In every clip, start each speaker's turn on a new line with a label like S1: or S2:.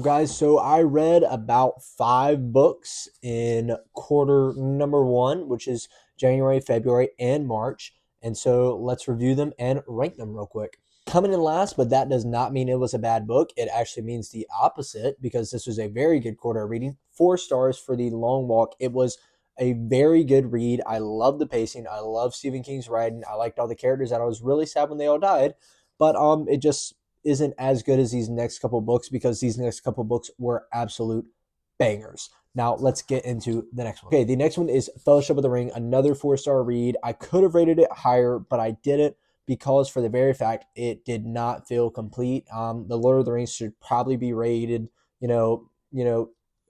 S1: Guys, so I read about 5 books in quarter number one, which is January, February, and March. And so let's review them and rank them real quick. Coming in last, but that does not mean it was a bad book. It actually means the opposite because this was a very good quarter of reading. 4 stars for The Long Walk. It was a very good read. I love the pacing. I love Stephen King's writing. I liked all the characters, and I was really sad when they all died. But it just isn't as good as these next couple books because these next couple books were absolute bangers. Now let's get into the next one. Okay, the next one is Fellowship of the Ring, another 4-star read. I could have rated it higher, but I didn't because for the very fact it did not feel complete. The Lord of the Rings should probably be rated,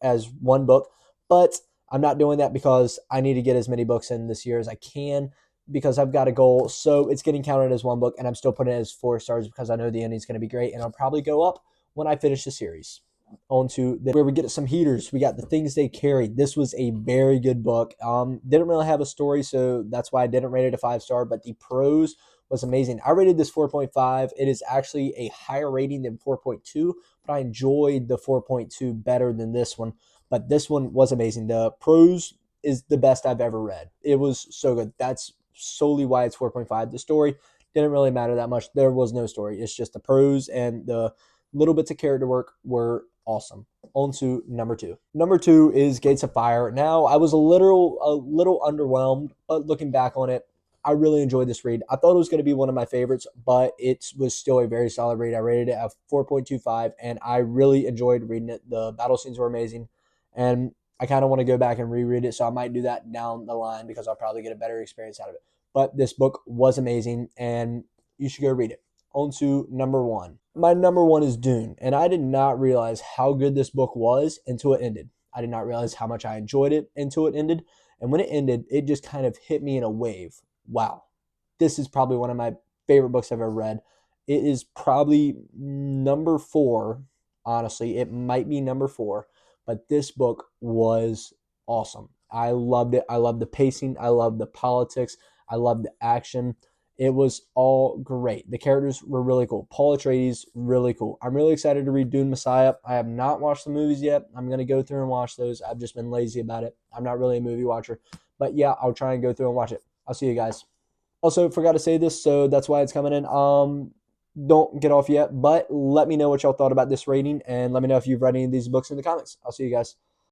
S1: as one book, but I'm not doing that because I need to get as many books in this year as I can because I've got a goal. So it's getting counted as one book, and I'm still putting it as 4 stars because I know the ending's going to be great, and I'll probably go up when I finish the series. On to where we get some heaters. We got The Things They Carried. This was a very good book. Didn't really have a story, so that's why I didn't rate it a 5-star, but the prose was amazing. I rated this 4.5. It is actually a higher rating than 4.2, but I enjoyed the 4.2 better than this one. But this one was amazing. The prose is the best I've ever read. It was so good. That's solely why it's 4.5. The story didn't really matter that much. There was no story. It's just the prose and the little bits of character work were awesome. On to number two. Number two is Gates of Fire. Now, I was a little underwhelmed, but looking back on it, I really enjoyed this read. I thought it was going to be one of my favorites, but it was still a very solid read. I rated it at 4.25, and I really enjoyed reading it. The battle scenes were amazing, and I kind of want to go back and reread it, so I might do that down the line because I'll probably get a better experience out of it. But this book was amazing, and you should go read it. On to number one. My number one is Dune, and I did not realize how good this book was until it ended. I did not realize how much I enjoyed it until it ended. And when it ended, it just kind of hit me in a wave. Wow, this is probably one of my favorite books I've ever read. It is probably number four. Honestly, it might be number four, but this book was awesome. I loved it. I loved the pacing. I loved the politics. I loved the action. It was all great. The characters were really cool. Paul Atreides, really cool. I'm really excited to read Dune Messiah. I have not watched the movies yet. I'm going to go through and watch those. I've just been lazy about it. I'm not really a movie watcher. But yeah, I'll try and go through and watch it. I'll see you guys. Also, forgot to say this, so that's why it's coming in. Don't get off yet, but let me know what y'all thought about this rating, and let me know if you've read any of these books in the comments. I'll see you guys.